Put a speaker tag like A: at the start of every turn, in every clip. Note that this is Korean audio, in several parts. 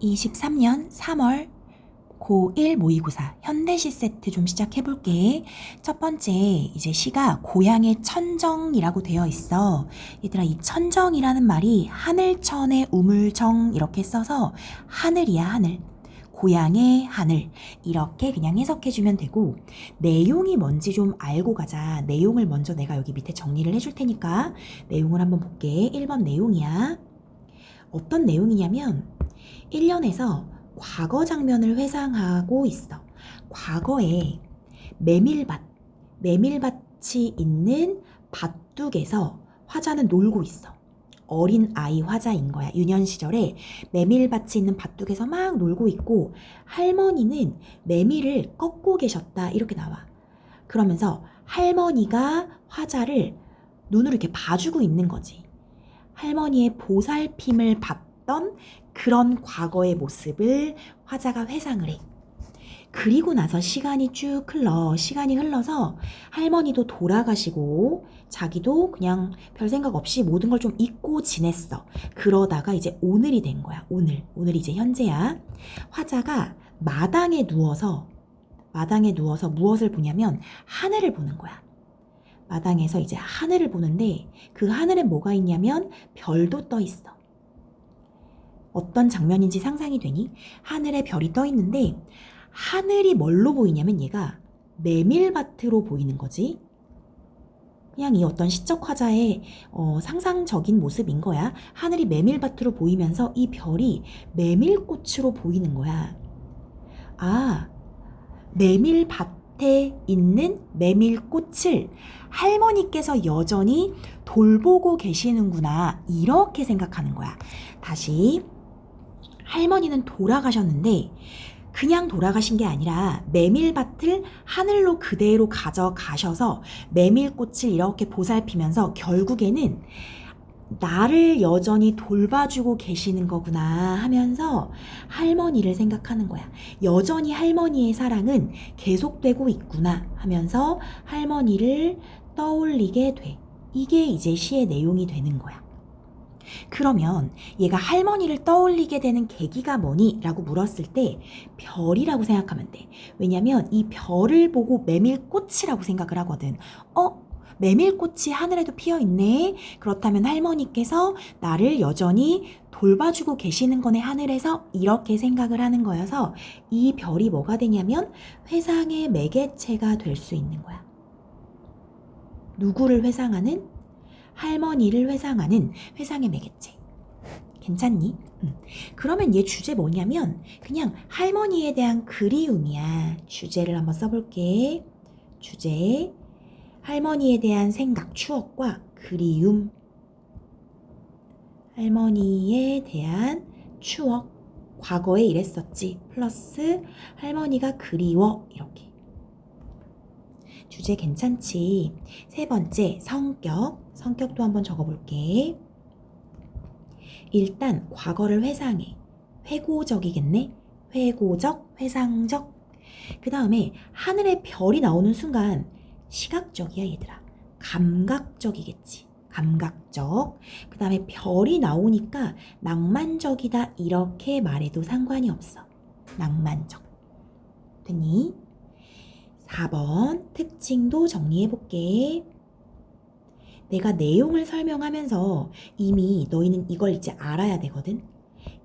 A: 2023년 3월 고1 모의고사 현대시 세트 좀 시작해볼게. 첫 번째, 이제 시가 고향의 천정이라고 되어 있어. 얘들아, 이 천정이라는 말이 하늘천의 우물정 이렇게 써서 하늘이야, 하늘. 고향의 하늘 이렇게 그냥 해석해주면 되고, 내용이 뭔지 좀 알고 가자. 내용을 먼저 내가 여기 밑에 정리를 해줄 테니까 내용을 한번 볼게. 1번 내용이야. 어떤 내용이냐면 1년에서 과거 장면을 회상하고 있어. 과거에 메밀밭이 있는 밭둑에서 화자는 놀고 있어. 어린 아이 화자인 거야. 유년 시절에 메밀밭이 있는 밭둑에서 막 놀고 있고, 할머니는 메밀을 꺾고 계셨다 이렇게 나와. 그러면서 할머니가 화자를 눈으로 이렇게 봐주고 있는 거지. 할머니의 보살핌을 받던 그런 과거의 모습을 화자가 회상을 해. 그리고 나서 시간이 쭉 흘러. 시간이 흘러서 할머니도 돌아가시고 자기도 그냥 별 생각 없이 모든 걸 좀 잊고 지냈어. 그러다가 이제 오늘이 된 거야. 오늘 이제 현재야. 화자가 마당에 누워서 무엇을 보냐면 하늘을 보는 거야. 마당에서 이제 하늘을 보는데 그 하늘에 뭐가 있냐면 별도 떠 있어. 어떤 장면인지 상상이 되니? 하늘에 별이 떠 있는데 하늘이 뭘로 보이냐면 얘가 메밀밭으로 보이는 거지. 그냥 이 어떤 시적 화자의 상상적인 모습인 거야. 하늘이 메밀밭으로 보이면서 이 별이 메밀꽃으로 보이는 거야. 아, 메밀밭에 있는 메밀꽃을 할머니께서 여전히 돌보고 계시는구나 이렇게 생각하는 거야. 다시, 할머니는 돌아가셨는데 그냥 돌아가신 게 아니라 메밀밭을 하늘로 그대로 가져가셔서 메밀꽃을 이렇게 보살피면서 결국에는 나를 여전히 돌봐주고 계시는 거구나 하면서 할머니를 생각하는 거야. 여전히 할머니의 사랑은 계속되고 있구나 하면서 할머니를 떠올리게 돼. 이게 이제 시의 내용이 되는 거야. 그러면 얘가 할머니를 떠올리게 되는 계기가 뭐니? 라고 물었을 때 별이라고 생각하면 돼. 왜냐면 이 별을 보고 메밀꽃이라고 생각을 하거든. 메밀꽃이 하늘에도 피어있네. 그렇다면 할머니께서 나를 여전히 돌봐주고 계시는 거네, 하늘에서. 이렇게 생각을 하는 거여서 이 별이 뭐가 되냐면 회상의 매개체가 될 수 있는 거야. 누구를 회상하는? 할머니를 회상하는 회상의 매개체. 괜찮니? 그러면 얘 주제 뭐냐면 그냥 할머니에 대한 그리움이야. 주제를 한번 써볼게. 주제, 할머니에 대한 생각, 추억과 그리움. 할머니에 대한 추억, 과거에 이랬었지. 플러스 할머니가 그리워. 이렇게. 주제 괜찮지? 세 번째, 성격도 한번 적어볼게. 일단 과거를 회상해. 회고적이겠네? 회고적, 회상적. 그 다음에 하늘에 별이 나오는 순간 시각적이야, 얘들아. 감각적이겠지. 감각적. 그 다음에 별이 나오니까 낭만적이다 이렇게 말해도 상관이 없어. 낭만적. 됐니? 4번 특징도 정리해볼게. 내가 내용을 설명하면서 이미 너희는 이걸 이제 알아야 되거든.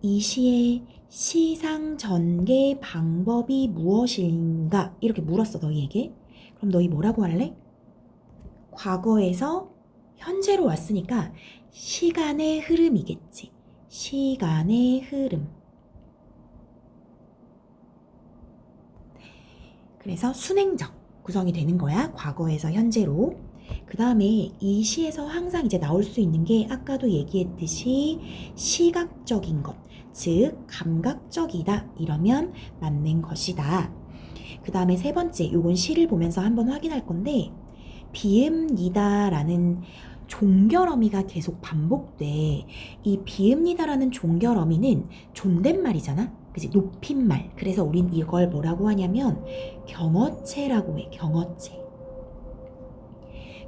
A: 이 시의 시상 전개 방법이 무엇인가 이렇게 물었어, 너희에게. 그럼 너희 뭐라고 할래? 과거에서 현재로 왔으니까 시간의 흐름이겠지. 시간의 흐름. 그래서 순행적 구성이 되는 거야. 과거에서 현재로. 그 다음에 이 시에서 항상 이제 나올 수 있는 게 아까도 얘기했듯이 시각적인 것, 즉 감각적이다 이러면 맞는 것이다. 그 다음에 세 번째, 요건 시를 보면서 한번 확인할 건데 비읍니다 라는 종결어미가 계속 반복돼. 이 비읍니다 라는 종결어미는 존댓말이잖아. 그치? 높임말. 그래서 우린 이걸 뭐라고 하냐면 경어체라고 해. 경어체.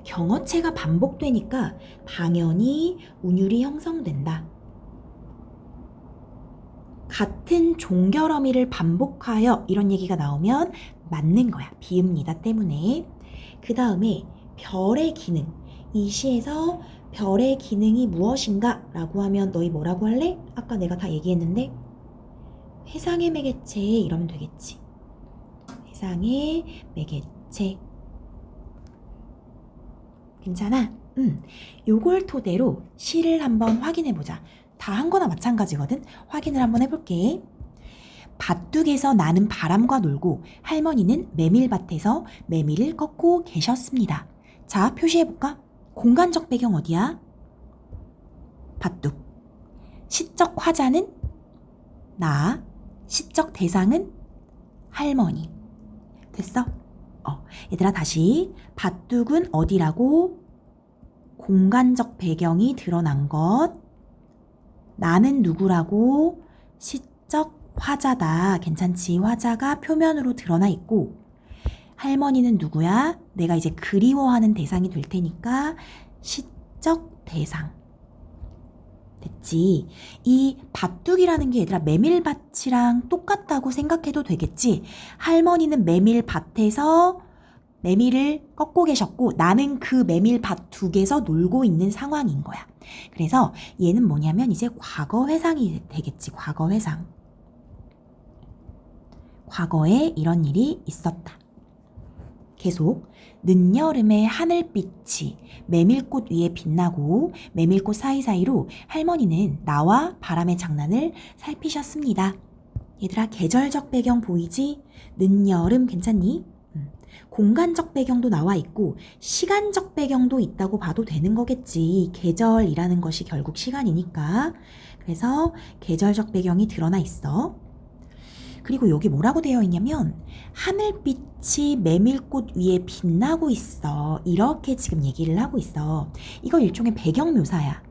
A: 경어체가 반복되니까 당연히 운율이 형성된다. 같은 종결어미를 반복하여 이런 얘기가 나오면 맞는 거야. 비읍니다 때문에. 그 다음에 별의 기능. 이 시에서 별의 기능이 무엇인가? 라고 하면 너희 뭐라고 할래? 아까 내가 다 얘기했는데 해상의 매개체 이러면 되겠지. 해상의 매개체. 괜찮아? 요걸 토대로 시를 한번 확인해보자. 다 한 거나 마찬가지거든? 확인을 한번 해볼게. 밭둑에서 나는 바람과 놀고 할머니는 메밀밭에서 메밀을 꺾고 계셨습니다. 자, 표시해볼까? 공간적 배경 어디야? 밭둑. 시적 화자는 나. 시적 대상은 할머니. 됐어? 얘들아 다시. 밭둑은 어디라고? 공간적 배경이 드러난 것. 나는 누구라고? 시적 화자다. 괜찮지? 화자가 표면으로 드러나 있고 할머니는 누구야? 내가 이제 그리워하는 대상이 될 테니까 시적 대상. 됐지? 이 밭둑이라는 게 얘들아 메밀밭이랑 똑같다고 생각해도 되겠지? 할머니는 메밀밭에서 메밀을 꺾고 계셨고 나는 그 메밀밭둑에서 놀고 있는 상황인 거야. 그래서 얘는 뭐냐면 이제 과거 회상이 되겠지. 과거 회상. 과거에 이런 일이 있었다. 계속 늦여름의 하늘빛이 메밀꽃 위에 빛나고 메밀꽃 사이사이로 할머니는 나와 바람의 장난을 살피셨습니다. 얘들아 계절적 배경 보이지? 늦여름 괜찮니? 공간적 배경도 나와 있고 시간적 배경도 있다고 봐도 되는 거겠지. 계절이라는 것이 결국 시간이니까. 그래서 계절적 배경이 드러나 있어. 그리고 여기 뭐라고 되어 있냐면 하늘빛이 메밀꽃 위에 빛나고 있어. 이렇게 지금 얘기를 하고 있어. 이거 일종의 배경 묘사야.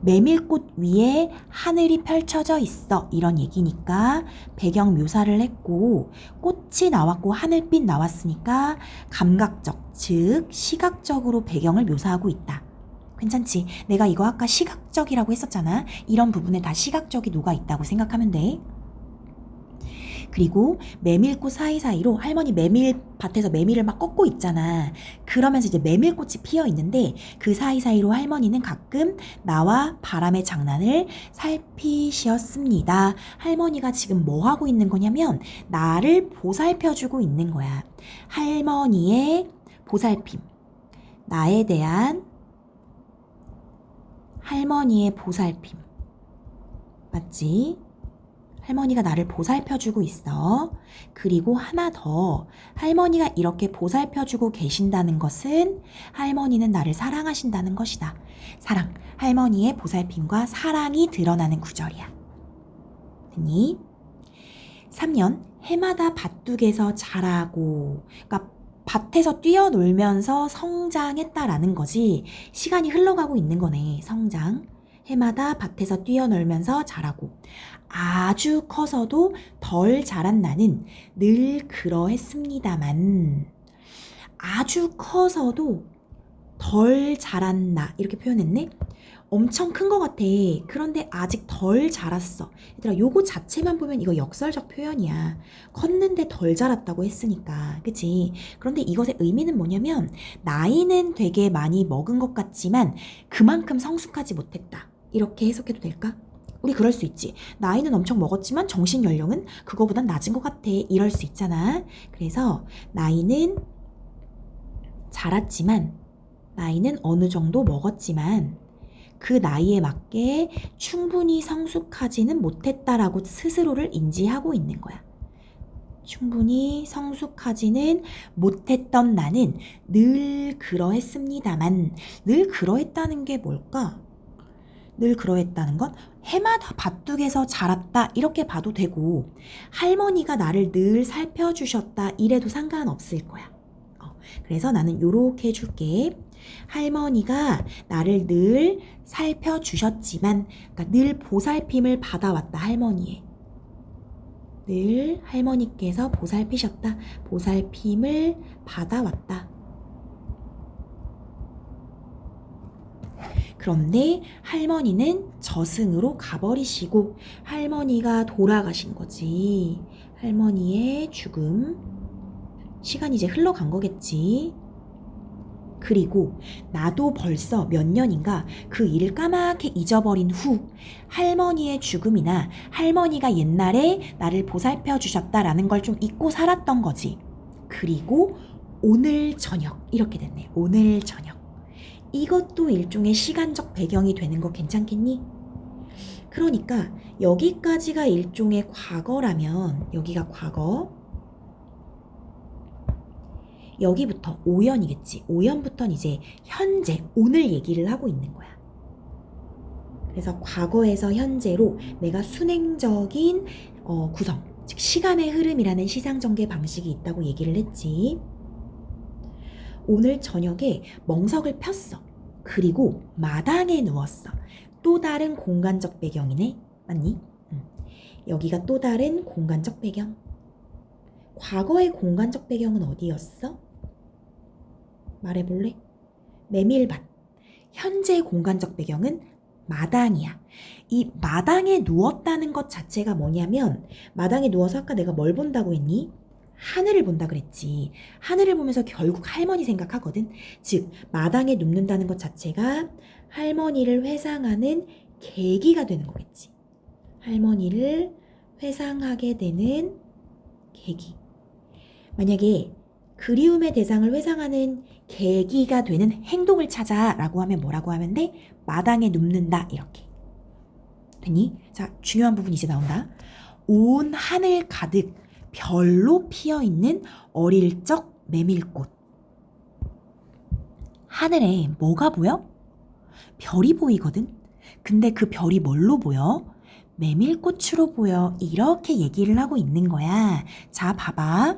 A: 메밀꽃 위에 하늘이 펼쳐져 있어. 이런 얘기니까 배경 묘사를 했고 꽃이 나왔고 하늘빛 나왔으니까 감각적, 즉 시각적으로 배경을 묘사하고 있다. 괜찮지? 내가 이거 아까 시각적이라고 했었잖아. 이런 부분에 다 시각적이 녹아 있다고 생각하면 돼. 그리고 메밀꽃 사이사이로 할머니 메밀밭에서 메밀을 막 꺾고 있잖아. 그러면서 이제 메밀꽃이 피어 있는데 그 사이사이로 할머니는 가끔 나와 바람의 장난을 살피셨습니다. 할머니가 지금 뭐 하고 있는 거냐면 나를 보살펴주고 있는 거야. 할머니의 보살핌. 나에 대한 할머니의 보살핌. 맞지? 할머니가 나를 보살펴주고 있어. 그리고 하나 더, 할머니가 이렇게 보살펴주고 계신다는 것은 할머니는 나를 사랑하신다는 것이다. 사랑, 할머니의 보살핌과 사랑이 드러나는 구절이야. 됐니? 3년, 해마다 밭둑에서 자라고, 그러니까 밭에서 뛰어놀면서 성장했다라는 거지. 시간이 흘러가고 있는 거네, 성장. 해마다 밭에서 뛰어놀면서 자라고 아주 커서도 덜 자란 나는 늘 그러했습니다만 아주 커서도 덜 자란 나 이렇게 표현했네. 엄청 큰 것 같아. 그런데 아직 덜 자랐어. 얘들아 요거 자체만 보면 이거 역설적 표현이야. 컸는데 덜 자랐다고 했으니까 그치? 그런데 이것의 의미는 뭐냐면 나이는 되게 많이 먹은 것 같지만 그만큼 성숙하지 못했다. 이렇게 해석해도 될까? 우리 그럴 수 있지. 나이는 엄청 먹었지만 정신 연령은 그거보단 낮은 것 같아. 이럴 수 있잖아. 그래서 나이는 자랐지만 나이는 어느 정도 먹었지만 그 나이에 맞게 충분히 성숙하지는 못했다라고 스스로를 인지하고 있는 거야. 충분히 성숙하지는 못했던 나는 늘 그러했습니다만 늘 그러했다는 게 뭘까? 늘 그러했다는 건 해마다 밭둑에서 자랐다 이렇게 봐도 되고 할머니가 나를 늘 살펴주셨다 이래도 상관없을 거야. 그래서 나는 요렇게 해줄게. 할머니가 나를 늘 살펴주셨지만 그러니까 늘 보살핌을 받아왔다. 할머니의 늘 할머니께서 보살피셨다. 보살핌을 받아왔다. 그런데 할머니는 저승으로 가버리시고 할머니가 돌아가신 거지. 할머니의 죽음. 시간이 이제 흘러간 거겠지. 그리고 나도 벌써 몇 년인가 그 일을 까맣게 잊어버린 후 할머니의 죽음이나 할머니가 옛날에 나를 보살펴 주셨다라는 걸 좀 잊고 살았던 거지. 그리고 오늘 저녁 이렇게 됐네. 오늘 저녁. 이것도 일종의 시간적 배경이 되는 거 괜찮겠니? 그러니까 여기까지가 일종의 과거라면 여기가 과거, 여기부터 오연이겠지. 오연부터는 이제 현재, 오늘 얘기를 하고 있는 거야. 그래서 과거에서 현재로 내가 순행적인 구성, 즉 시간의 흐름이라는 시상전개 방식이 있다고 얘기를 했지. 오늘 저녁에 멍석을 폈어. 그리고 마당에 누웠어. 또 다른 공간적 배경이네. 맞니? 여기가 또 다른 공간적 배경. 과거의 공간적 배경은 어디였어? 말해볼래? 메밀밭. 현재의 공간적 배경은 마당이야. 이 마당에 누웠다는 것 자체가 뭐냐면 마당에 누워서 아까 내가 뭘 본다고 했니? 하늘을 본다 그랬지. 하늘을 보면서 결국 할머니 생각하거든. 즉 마당에 눕는다는 것 자체가 할머니를 회상하는 계기가 되는 거겠지. 할머니를 회상하게 되는 계기. 만약에 그리움의 대상을 회상하는 계기가 되는 행동을 찾아라고 하면 뭐라고 하면 돼? 마당에 눕는다 이렇게. 됐니? 자, 중요한 부분이 이제 나온다. 온 하늘 가득 별로 피어있는 어릴 적 메밀꽃. 하늘에 뭐가 보여? 별이 보이거든? 근데 그 별이 뭘로 보여? 메밀꽃으로 보여. 이렇게 얘기를 하고 있는 거야. 자, 봐봐.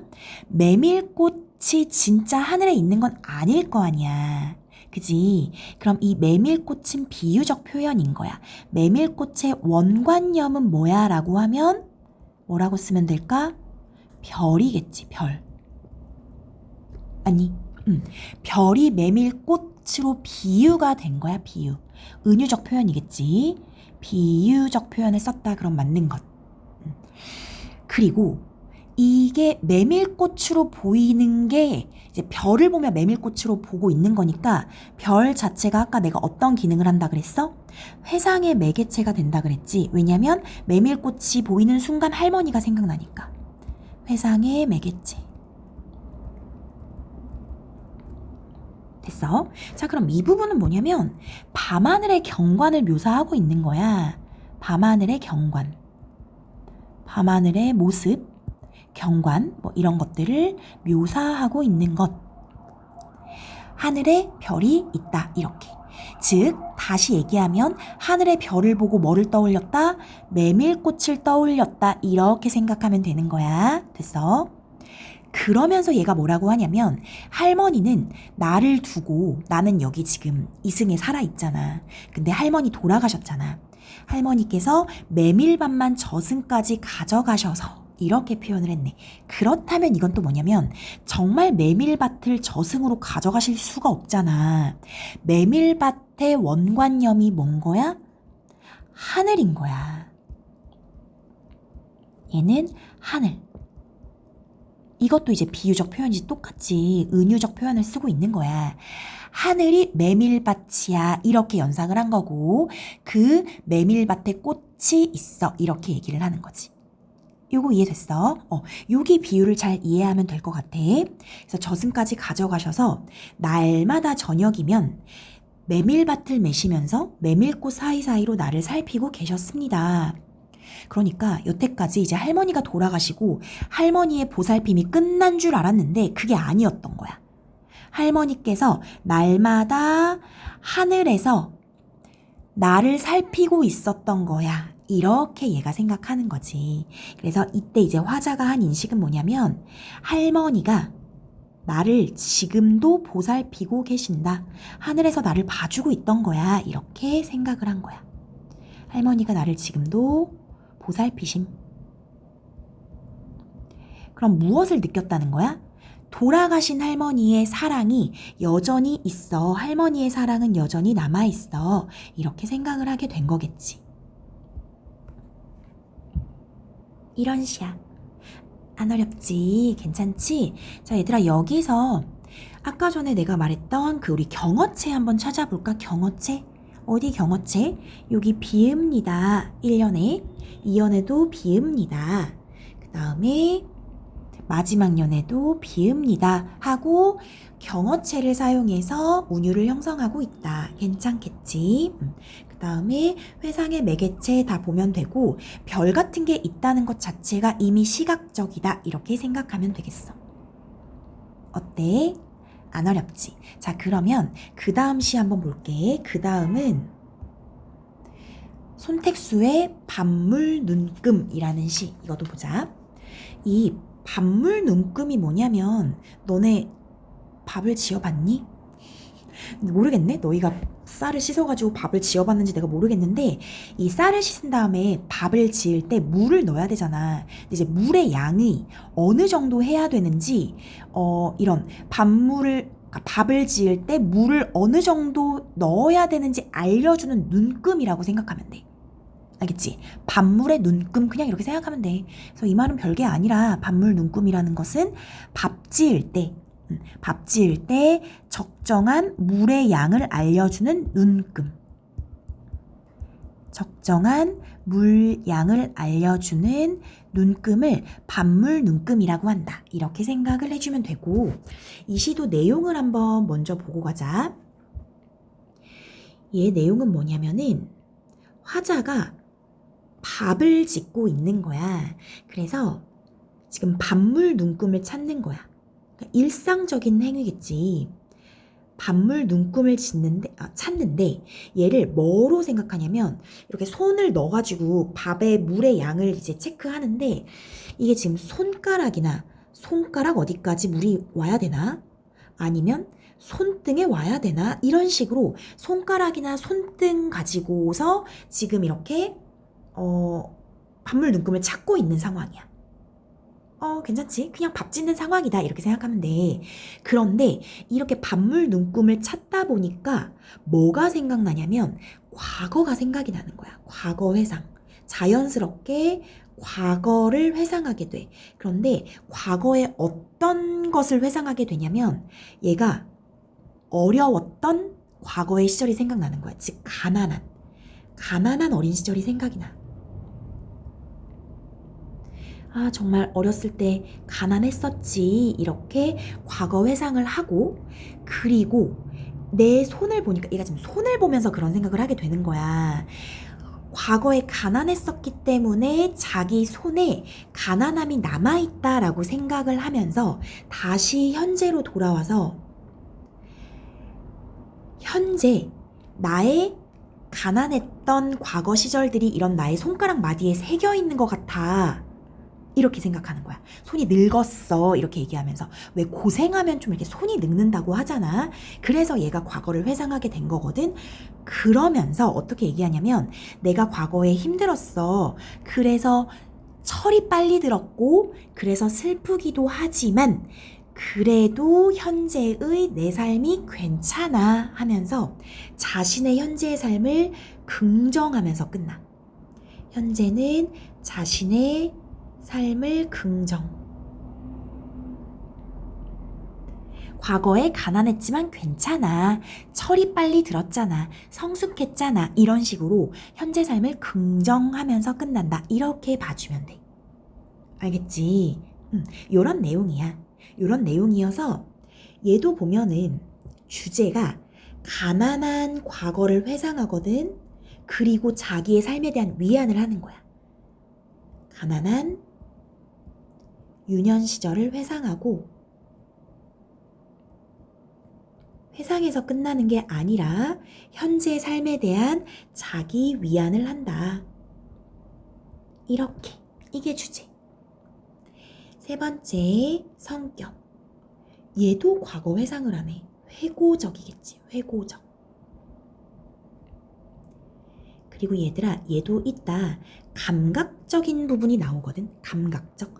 A: 메밀꽃이 진짜 하늘에 있는 건 아닐 거 아니야. 그지? 그럼 이 메밀꽃은 비유적 표현인 거야. 메밀꽃의 원관념은 뭐야? 라고 하면 뭐라고 쓰면 될까? 별이겠지, 별. 아니, 별이 메밀꽃으로 비유가 된 거야, 비유. 은유적 표현이겠지. 비유적 표현을 썼다 그럼 맞는 것. 그리고 이게 메밀꽃으로 보이는 게 이제 별을 보면 메밀꽃으로 보고 있는 거니까 별 자체가 아까 내가 어떤 기능을 한다 그랬어? 회상의 매개체가 된다 그랬지. 왜냐면 메밀꽃이 보이는 순간 할머니가 생각나니까. 회상의 매개체. 됐어? 자, 그럼 이 부분은 뭐냐면 밤하늘의 경관을 묘사하고 있는 거야. 밤하늘의 경관. 밤하늘의 모습, 경관, 뭐 이런 것들을 묘사하고 있는 것. 하늘에 별이 있다. 이렇게. 즉, 다시 얘기하면 하늘의 별을 보고 뭐를 떠올렸다? 메밀꽃을 떠올렸다. 이렇게 생각하면 되는 거야. 됐어? 그러면서 얘가 뭐라고 하냐면 할머니는 나를 두고 나는 여기 지금 이승에 살아있잖아. 근데 할머니 돌아가셨잖아. 할머니께서 메밀밭만 저승까지 가져가셔서 이렇게 표현을 했네. 그렇다면 이건 또 뭐냐면 정말 메밀밭을 저승으로 가져가실 수가 없잖아. 메밀밭의 원관념이 뭔 거야? 하늘인 거야. 얘는 하늘. 이것도 이제 비유적 표현이지 똑같이 은유적 표현을 쓰고 있는 거야. 하늘이 메밀밭이야. 이렇게 연상을 한 거고 그 메밀밭에 꽃이 있어. 이렇게 얘기를 하는 거지. 요거 이해됐어? 여기 비유를 잘 이해하면 될 것 같아. 그래서 저승까지 가져가셔서 날마다 저녁이면 메밀밭을 매시면서 메밀꽃 사이사이로 나를 살피고 계셨습니다. 그러니까 여태까지 이제 할머니가 돌아가시고 할머니의 보살핌이 끝난 줄 알았는데 그게 아니었던 거야. 할머니께서 날마다 하늘에서 나를 살피고 있었던 거야. 이렇게 얘가 생각하는 거지. 그래서 이때 이제 화자가 한 인식은 뭐냐면 할머니가 나를 지금도 보살피고 계신다. 하늘에서 나를 봐주고 있던 거야. 이렇게 생각을 한 거야. 할머니가 나를 지금도 보살피심. 그럼 무엇을 느꼈다는 거야? 돌아가신 할머니의 사랑이 여전히 있어. 할머니의 사랑은 여전히 남아있어. 이렇게 생각을 하게 된 거겠지. 이런 시야. 안 어렵지? 괜찮지? 자, 얘들아, 여기서 아까 전에 내가 말했던 그 우리 경어체 한번 찾아볼까? 경어체? 어디 경어체? 여기 비읍니다. 1년에. 2년에도 비읍니다. 그 다음에 마지막 년에도 비읍니다 하고 경어체를 사용해서 운율을 형성하고 있다. 괜찮겠지? 그 다음에 회상의 매개체 다 보면 되고 별 같은 게 있다는 것 자체가 이미 시각적이다. 이렇게 생각하면 되겠어. 어때? 안 어렵지? 자, 그러면 그 다음 시 한번 볼게. 그 다음은 손택수의 밤물 눈금이라는 시. 이것도 보자. 이 밤물 눈금이 뭐냐면 너네 밥을 지어봤니? 모르겠네. 너희가 쌀을 씻어가지고 밥을 지어봤는지 내가 모르겠는데 이 쌀을 씻은 다음에 밥을 지을 때 물을 넣어야 되잖아. 근데 이제 물의 양이 어느 정도 해야 되는지 이런 밥을 지을 때 물을 어느 정도 넣어야 되는지 알려주는 눈금이라고 생각하면 돼. 알겠지? 밥물의 눈금 그냥 이렇게 생각하면 돼. 그래서 이 말은 별게 아니라 밥물 눈금이라는 것은 밥 지을 때 적정한 물의 양을 알려주는 눈금. 적정한 물 양을 알려주는 눈금을 밥물 눈금이라고 한다. 이렇게 생각을 해주면 되고 이 시도 내용을 한번 먼저 보고 가자. 얘 내용은 뭐냐면은 화자가 밥을 짓고 있는 거야. 그래서 지금 밥물 눈금을 찾는 거야. 그러니까 일상적인 행위겠지. 밥물 눈금을 찾는데 얘를 뭐로 생각하냐면 이렇게 손을 넣어가지고 밥에 물의 양을 이제 체크하는데 이게 지금 손가락 어디까지 물이 와야 되나? 아니면 손등에 와야 되나? 이런 식으로 손가락이나 손등 가지고서 지금 이렇게 밥물 눈금을 찾고 있는 상황이야. 괜찮지? 그냥 밥 짓는 상황이다. 이렇게 생각하면 돼. 그런데 이렇게 밥물 눈금을 찾다 보니까 뭐가 생각나냐면 과거가 생각이 나는 거야. 과거 회상. 자연스럽게 과거를 회상하게 돼. 그런데 과거에 어떤 것을 회상하게 되냐면 얘가 어려웠던 과거의 시절이 생각나는 거야. 즉 가난한 어린 시절이 생각이 나. 아, 정말 어렸을 때 가난했었지. 이렇게 과거 회상을 하고, 그리고 내 손을 보니까 얘가 지금 손을 보면서 그런 생각을 하게 되는 거야. 과거에 가난했었기 때문에 자기 손에 가난함이 남아있다라고 생각을 하면서 다시 현재로 돌아와서 현재 나의 가난했던 과거 시절들이 이런 나의 손가락 마디에 새겨 있는 것 같아. 이렇게 생각하는 거야. 손이 늙었어. 이렇게 얘기하면서. 왜 고생하면 좀 이렇게 손이 늙는다고 하잖아. 그래서 얘가 과거를 회상하게 된 거거든. 그러면서 어떻게 얘기하냐면 내가 과거에 힘들었어. 그래서 철이 빨리 들었고 그래서 슬프기도 하지만 그래도 현재의 내 삶이 괜찮아 하면서 자신의 현재의 삶을 긍정하면서 끝나. 현재는 자신의 삶을 긍정. 과거에 가난했지만 괜찮아. 철이 빨리 들었잖아. 성숙했잖아. 이런 식으로 현재 삶을 긍정하면서 끝난다. 이렇게 봐주면 돼. 알겠지? 요런 내용이야. 요런 내용이어서 얘도 보면은 주제가 가난한 과거를 회상하거든. 그리고 자기의 삶에 대한 위안을 하는 거야. 가난한 유년 시절을 회상하고 회상에서 끝나는 게 아니라 현재 삶에 대한 자기 위안을 한다. 이렇게 이게 주제. 세 번째 성격. 얘도 과거 회상을 하네. 회고적이겠지. 회고적. 그리고 얘들아 얘도 이따 감각적인 부분이 나오거든. 감각적.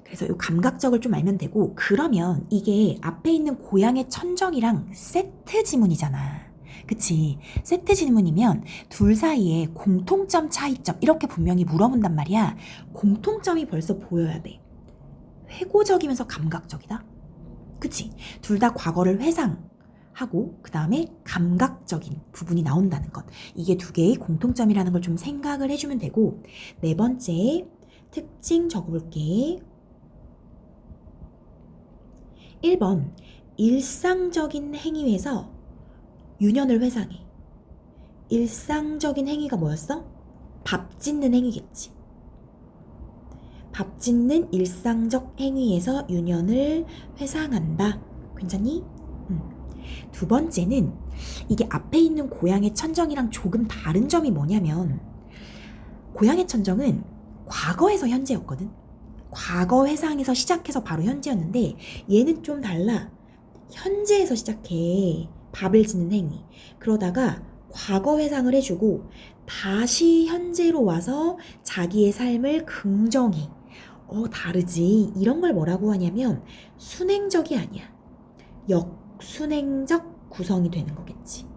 A: 그래서 이 감각적을 좀 알면 되고, 그러면 이게 앞에 있는 고향의 천정이랑 세트 지문이잖아. 그치? 세트 지문이면 둘 사이에 공통점, 차이점 이렇게 분명히 물어본단 말이야. 공통점이 벌써 보여야 돼. 회고적이면서 감각적이다. 그치? 둘 다 과거를 회상하고 그 다음에 감각적인 부분이 나온다는 것. 이게 두 개의 공통점이라는 걸 좀 생각을 해주면 되고, 네 번째 특징 적어볼게. 1번 일상적인 행위에서 유년을 회상해. 일상적인 행위가 뭐였어? 밥 짓는 행위겠지. 밥 짓는 일상적 행위에서 유년을 회상한다. 괜찮니? 두 번째는 이게 앞에 있는 고향의 천정이랑 조금 다른 점이 뭐냐면, 고향의 천정은 과거에서 현재였거든. 과거 회상에서 시작해서 바로 현재였는데, 얘는 좀 달라. 현재에서 시작해. 밥을 짓는 행위. 그러다가 과거 회상을 해주고 다시 현재로 와서 자기의 삶을 긍정해. 다르지. 이런 걸 뭐라고 하냐면 순행적이 아니야. 역순행적 구성이 되는 거겠지.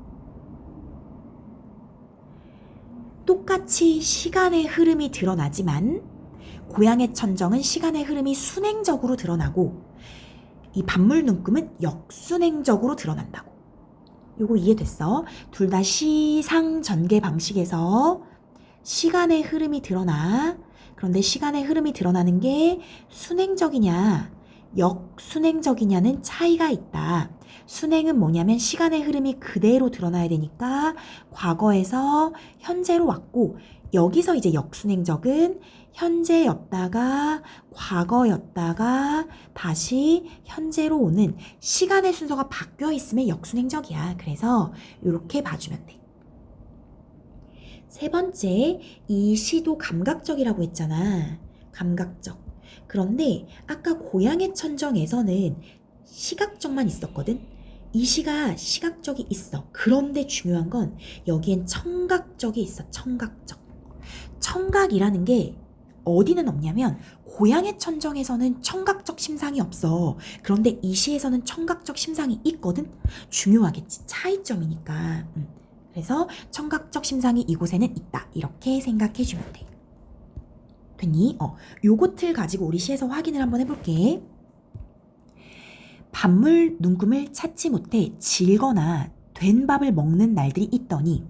A: 똑같이 시간의 흐름이 드러나지만 고향의 천정은 시간의 흐름이 순행적으로 드러나고 이 반물 눈금은 역순행적으로 드러난다고. 요거 이해됐어? 둘 다 시상 전개 방식에서 시간의 흐름이 드러나. 그런데 시간의 흐름이 드러나는 게 순행적이냐 역순행적이냐는 차이가 있다. 순행은 뭐냐면 시간의 흐름이 그대로 드러나야 되니까 과거에서 현재로 왔고, 여기서 이제 역순행적은 현재였다가 과거였다가 다시 현재로 오는 시간의 순서가 바뀌어 있으면 역순행적이야. 그래서 이렇게 봐주면 돼. 세 번째, 이 시도 감각적이라고 했잖아. 감각적. 그런데 아까 고향의 천정에서는 시각적만 있었거든. 이 시가 시각적이 있어. 그런데 중요한 건 여기엔 청각적이 있어. 청각적. 청각이라는 게 어디는 없냐면 고향의 천정에서는 청각적 심상이 없어. 그런데 이 시에서는 청각적 심상이 있거든. 중요하겠지. 차이점이니까. 그래서 청각적 심상이 이곳에는 있다. 이렇게 생각해 주면 돼. 됐니? 요것을 가지고 우리 시에서 확인을 한번 해볼게. 밥물 눈금을 찾지 못해 질거나 된 밥을 먹는 날들이 있더니,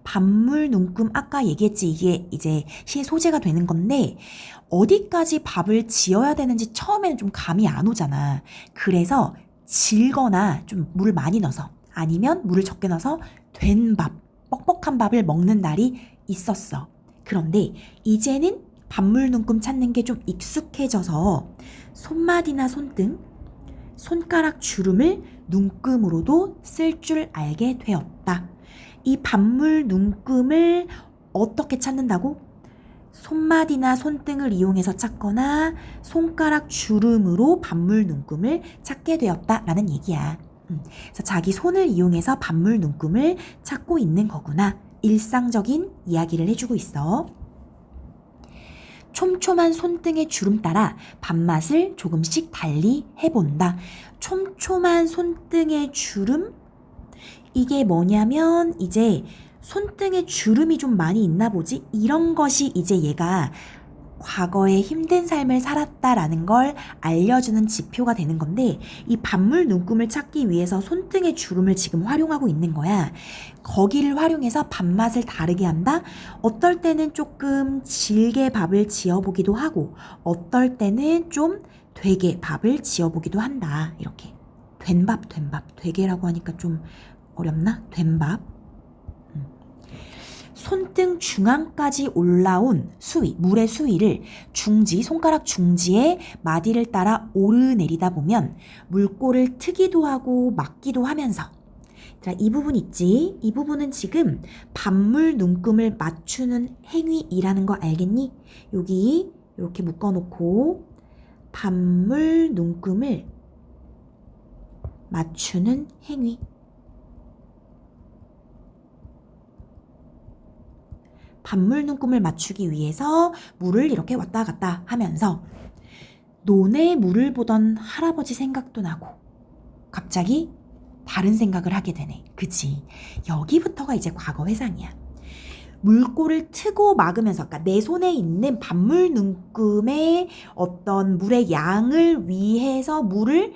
A: 밥물 눈금 아까 얘기했지. 이게 이제 시의 소재가 되는 건데 어디까지 밥을 지어야 되는지 처음에는 좀 감이 안 오잖아. 그래서 질거나 좀 물을 많이 넣어서 아니면 물을 적게 넣어서 된 밥, 뻑뻑한 밥을 먹는 날이 있었어. 그런데 이제는 밥물 눈금 찾는 게 좀 익숙해져서 손마디나 손등, 손가락 주름을 눈금으로도 쓸 줄 알게 되었다. 이 밥물 눈금을 어떻게 찾는다고? 손마디나 손등을 이용해서 찾거나 손가락 주름으로 밥물 눈금을 찾게 되었다라는 얘기야. 그래서 자기 손을 이용해서 밥물 눈금을 찾고 있는 거구나. 일상적인 이야기를 해주고 있어. 촘촘한 손등의 주름 따라 밥맛을 조금씩 달리 해본다. 촘촘한 손등의 주름? 이게 뭐냐면 이제 손등에 주름이 좀 많이 있나 보지? 이런 것이 이제 얘가 과거에 힘든 삶을 살았다라는 걸 알려주는 지표가 되는 건데, 이 밥물 눈금을 찾기 위해서 손등의 주름을 지금 활용하고 있는 거야. 거기를 활용해서 밥맛을 다르게 한다? 어떨 때는 조금 질게 밥을 지어보기도 하고 어떨 때는 좀 되게 밥을 지어보기도 한다. 이렇게 된 밥, 되게라고 하니까 좀 어렵나? 된 밥. 손등 중앙까지 올라온 수위, 물의 수위를 중지, 손가락 중지에 마디를 따라 오르내리다 보면 물꼬를 트기도 하고 막기도 하면서, 자, 이 부분 있지? 이 부분은 지금 밥물 눈금을 맞추는 행위이라는 거 알겠니? 여기 이렇게 묶어놓고 밥물 눈금을 맞추는 행위. 밥물 눈금을 맞추기 위해서 물을 이렇게 왔다 갔다 하면서 논에 물을 보던 할아버지 생각도 나고 갑자기 다른 생각을 하게 되네. 그치? 여기부터가 이제 과거 회상이야. 물꼬를 트고 막으면서, 그러니까 내 손에 있는 반물 눈금의 어떤 물의 양을 위해서 물을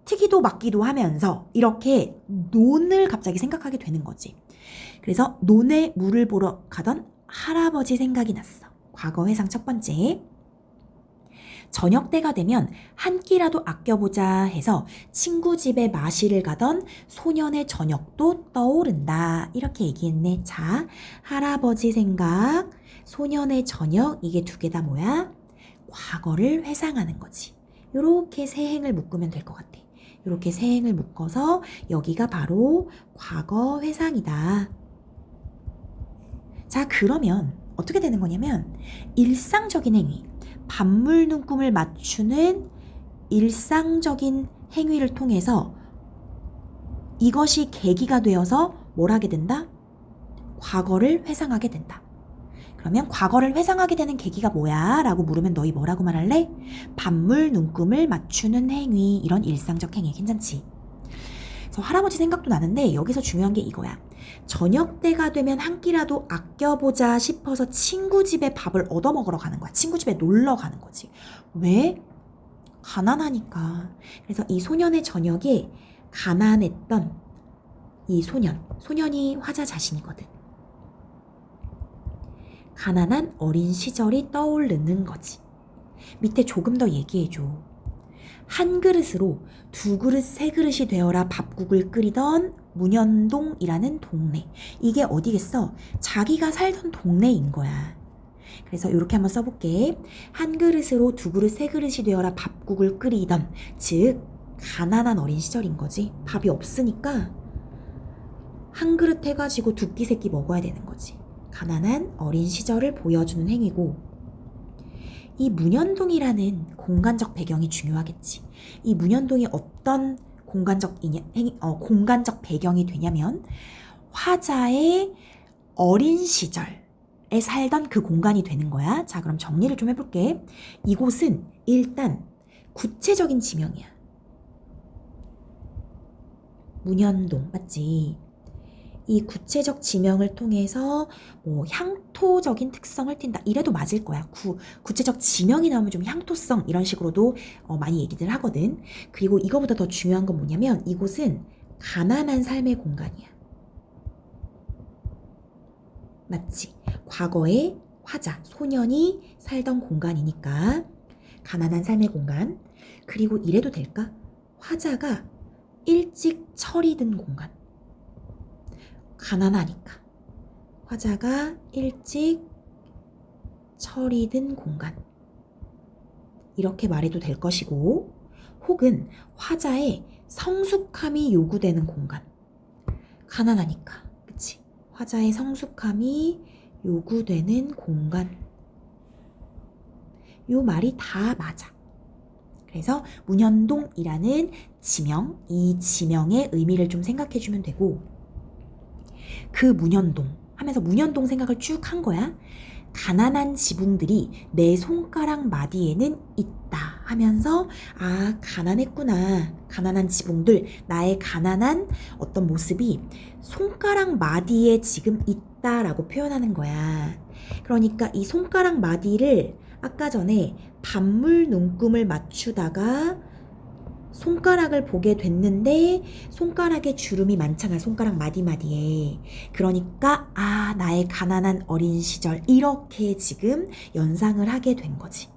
A: 트기도 막기도 하면서 이렇게 논을 갑자기 생각하게 되는 거지. 그래서 논에 물을 보러 가던 할아버지 생각이 났어. 과거 회상 첫 번째. 저녁 때가 되면 한 끼라도 아껴보자 해서 친구 집에 마시를 가던 소년의 저녁도 떠오른다. 이렇게 얘기했네. 자, 할아버지 생각, 소년의 저녁, 이게 두 개 다 뭐야? 과거를 회상하는 거지. 요렇게 세 행을 묶으면 될 것 같아. 요렇게 세 행을 묶어서 여기가 바로 과거 회상이다. 자, 그러면 어떻게 되는 거냐면 일상적인 행위, 반물 눈금을 맞추는 일상적인 행위를 통해서 이것이 계기가 되어서 뭘 하게 된다? 과거를 회상하게 된다. 그러면 과거를 회상하게 되는 계기가 뭐야? 라고 물으면 너희 뭐라고 말할래? 반물 눈금을 맞추는 행위, 이런 일상적 행위. 괜찮지? 그래서 할아버지 생각도 나는데 여기서 중요한 게 이거야. 저녁 때가 되면 한 끼라도 아껴보자 싶어서 친구 집에 밥을 얻어먹으러 가는 거야. 친구 집에 놀러 가는 거지. 왜? 가난하니까. 그래서 이 소년의 저녁에 가난했던 이 소년이 화자 자신이거든. 가난한 어린 시절이 떠오르는 거지. 밑에 조금 더 얘기해줘. 한 그릇으로 두 그릇 세 그릇이 되어라 밥국을 끓이던 문현동이라는 동네. 이게 어디겠어? 자기가 살던 동네인 거야. 그래서 이렇게 한번 써볼게. 한 그릇으로 두 그릇 세 그릇이 되어라 밥국을 끓이던, 즉 가난한 어린 시절인 거지. 밥이 없으니까 한 그릇 해가지고 두 끼 세 끼 먹어야 되는 거지. 가난한 어린 시절을 보여주는 행위고, 이 문현동이라는 공간적 배경이 중요하겠지. 이 문현동이 어떤 공간적 배경이 되냐면 화자의 어린 시절에 살던 그 공간이 되는 거야. 자, 그럼 정리를 좀 해볼게. 이곳은 일단 구체적인 지명이야. 문현동, 맞지? 이 구체적 지명을 통해서 뭐 향토적인 특성을 띈다. 이래도 맞을 거야. 구체적 지명이 나오면 좀 향토성 이런 식으로도 많이 얘기들 하거든. 그리고 이거보다 더 중요한 건 뭐냐면 이곳은 가난한 삶의 공간이야. 맞지? 과거의 화자, 소년이 살던 공간이니까 가난한 삶의 공간. 그리고 이래도 될까? 화자가 일찍 철이 든 공간. 가난하니까 화자가 일찍 철이 든 공간, 이렇게 말해도 될 것이고, 혹은 화자의 성숙함이 요구되는 공간. 가난하니까, 그치? 화자의 성숙함이 요구되는 공간. 요 말이 다 맞아. 그래서 문현동이라는 지명, 이 지명의 의미를 좀 생각해주면 되고, 그 문현동 하면서 문현동 생각을 쭉 한 거야. 가난한 지붕들이 내 손가락 마디에는 있다 하면서, 아, 가난했구나. 가난한 지붕들, 나의 가난한 어떤 모습이 손가락 마디에 지금 있다라고 표현하는 거야. 그러니까 이 손가락 마디를 아까 전에 반물 눈금을 맞추다가 손가락을 보게 됐는데 손가락에 주름이 많잖아. 손가락 마디마디에. 그러니까 아, 나의 가난한 어린 시절, 이렇게 지금 연상을 하게 된 거지.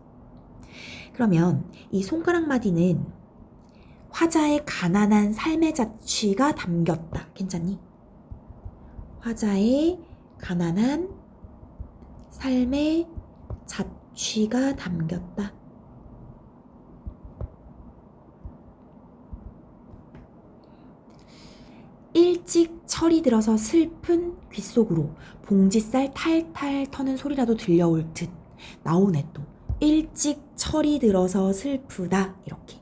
A: 그러면 이 손가락 마디는 화자의 가난한 삶의 자취가 담겼다. 괜찮니? 화자의 가난한 삶의 자취가 담겼다. 일찍 철이 들어서 슬픈 귓속으로 봉지살 탈탈 터는 소리라도 들려올 듯 나오네. 또 일찍 철이 들어서 슬프다, 이렇게.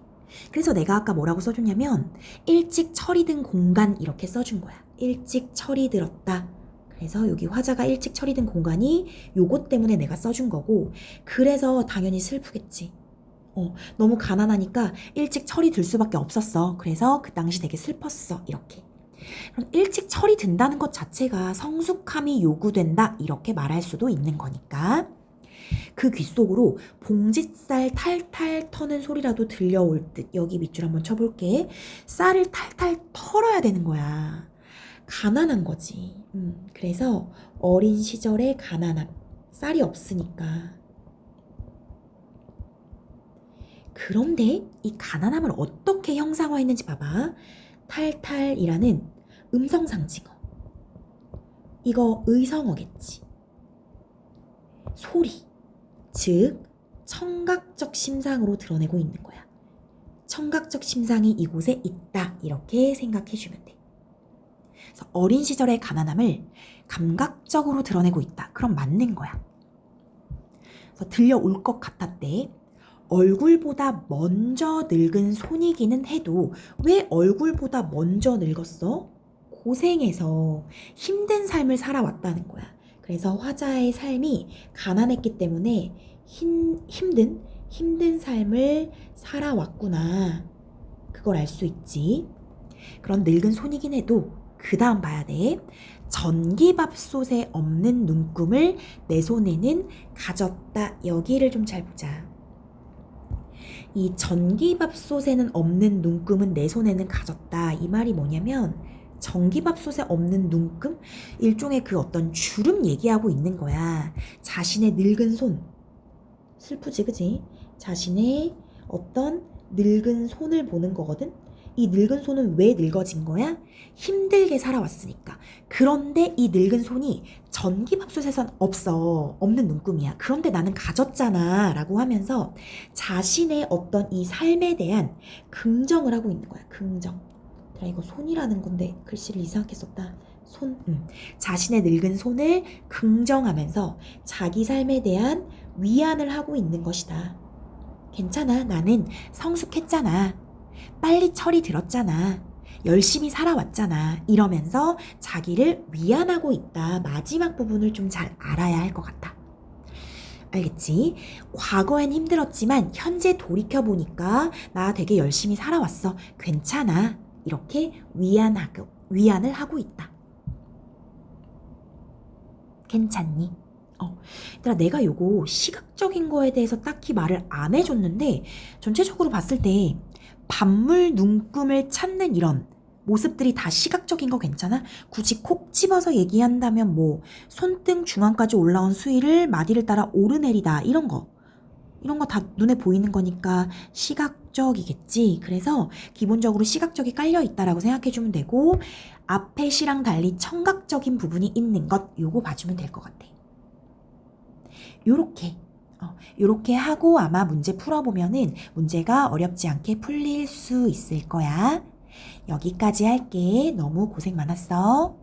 A: 그래서 내가 아까 뭐라고 써줬냐면 일찍 철이 든 공간, 이렇게 써준 거야. 일찍 철이 들었다. 그래서 여기 화자가 일찍 철이 든 공간이 요것 때문에 내가 써준 거고, 그래서 당연히 슬프겠지. 너무 가난하니까 일찍 철이 들 수밖에 없었어. 그래서 그 당시 되게 슬펐어. 이렇게. 그럼 일찍 철이 든다는 것 자체가 성숙함이 요구된다. 이렇게 말할 수도 있는 거니까. 그 귀 속으로 봉짓살 탈탈 터는 소리라도 들려올 듯. 여기 밑줄 한번 쳐볼게. 쌀을 탈탈 털어야 되는 거야. 가난한 거지. 그래서 어린 시절의 가난함. 쌀이 없으니까. 그런데 이 가난함을 어떻게 형상화했는지 봐봐. 탈탈이라는 음성상징어. 이거 의성어겠지. 소리, 즉 청각적 심상으로 드러내고 있는 거야. 청각적 심상이 이곳에 있다. 이렇게 생각해주면 돼. 그래서 어린 시절의 가난함을 감각적으로 드러내고 있다. 그럼 맞는 거야. 그래서 들려올 것 같았대. 얼굴보다 먼저 늙은 손이기는 해도 왜 얼굴보다 먼저 늙었어? 고생해서 힘든 삶을 살아왔다는 거야. 그래서 화자의 삶이 가난했기 때문에 힘든 삶을 살아왔구나. 그걸 알 수 있지. 그런 늙은 손이긴 해도 그 다음 봐야 돼. 전기밥솥에 없는 눈금을 내 손에는 가졌다. 여기를 좀 잘 보자. 이 전기밥솥에는 없는 눈금은 내 손에는 가졌다. 이 말이 뭐냐면 전기밥솥에 없는 눈금? 일종의 그 어떤 주름 얘기하고 있는 거야. 자신의 늙은 손. 슬프지, 그지? 자신의 어떤 늙은 손을 보는 거거든? 이 늙은 손은 왜 늙어진 거야? 힘들게 살아왔으니까. 그런데 이 늙은 손이 전기밥솥에선 없어. 없는 눈금이야. 그런데 나는 가졌잖아. 라고 하면서 자신의 어떤 이 삶에 대한 긍정을 하고 있는 거야. 긍정. 이거 손이라는 건데 글씨를 이상하게 썼다. 손. 자신의 늙은 손을 긍정하면서 자기 삶에 대한 위안을 하고 있는 것이다. 괜찮아. 나는 성숙했잖아. 빨리 철이 들었잖아. 열심히 살아왔잖아. 이러면서 자기를 위안하고 있다. 마지막 부분을 좀 잘 알아야 할 것 같아. 알겠지? 과거엔 힘들었지만 현재 돌이켜보니까 나 되게 열심히 살아왔어. 괜찮아. 이렇게 위안을 하고 있다. 괜찮니? 얘들아, 내가 요거 시각적인 거에 대해서 딱히 말을 안 해줬는데 전체적으로 봤을 때 밤물 눈금을 찾는 이런 모습들이 다 시각적인 거 괜찮아? 굳이 콕 집어서 얘기한다면 뭐 손등 중앙까지 올라온 수위를 마디를 따라 오르내리다 이런 거 다 눈에 보이는 거니까 시각적이겠지. 그래서 기본적으로 시각적이 깔려 있다라고 생각해주면 되고 앞에 시랑 달리 청각적인 부분이 있는 것 요거 봐주면 될 것 같아. 요렇게 하고 아마 문제 풀어보면은 문제가 어렵지 않게 풀릴 수 있을 거야. 여기까지 할게. 너무 고생 많았어.